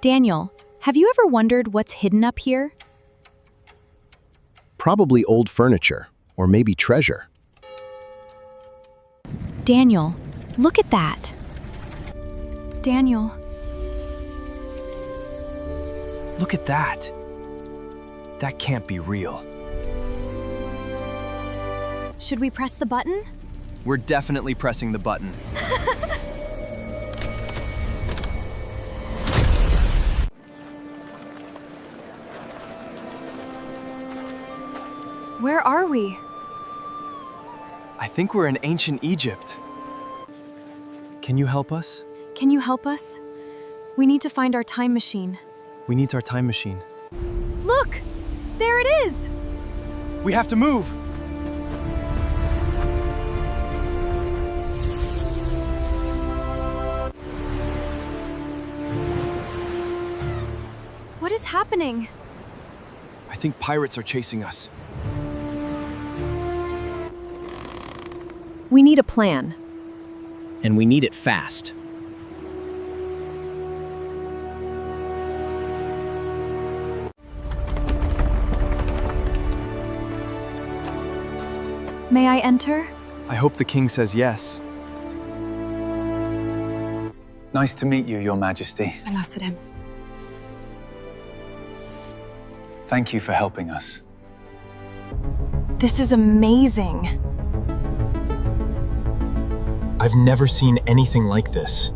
Daniel, have you ever wondered what's hidden up here? Probably old furniture, or maybe treasure. Daniel, look at that. Daniel. Look at that. That can't be real. Should we press the button? We're definitely pressing the button. Where are we? I think we're in ancient Egypt. Can you help us? Can you help us? We need to find our time machine. We need our time machine. Look! There it is! We have to move! What is happening? I think pirates are chasing us. We need a plan. And we need it fast. May I enter? I hope the king says yes. Nice to meet you, Your Majesty. Thank you for helping us. This is amazing. I've never seen anything like this.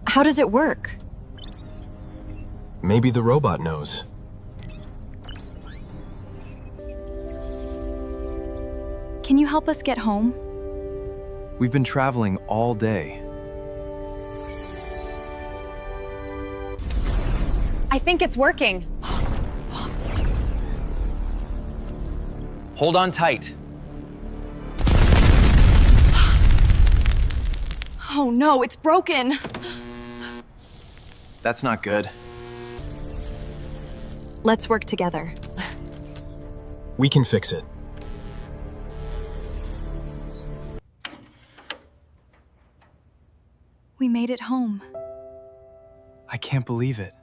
How does it work? Maybe the robot knows. Can you help us get home? We've been traveling all day. I think it's working. Hold on tight. Oh no, it's broken. That's not good. Let's work together. We can fix it. We made it home. I can't believe it.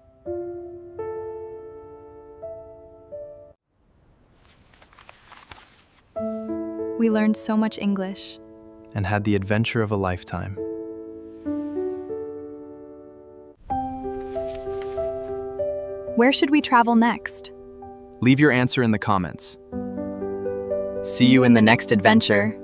We learned so much English. And had the adventure of a lifetime. Where should we travel next? Leave your answer in the comments. See you in the next adventure.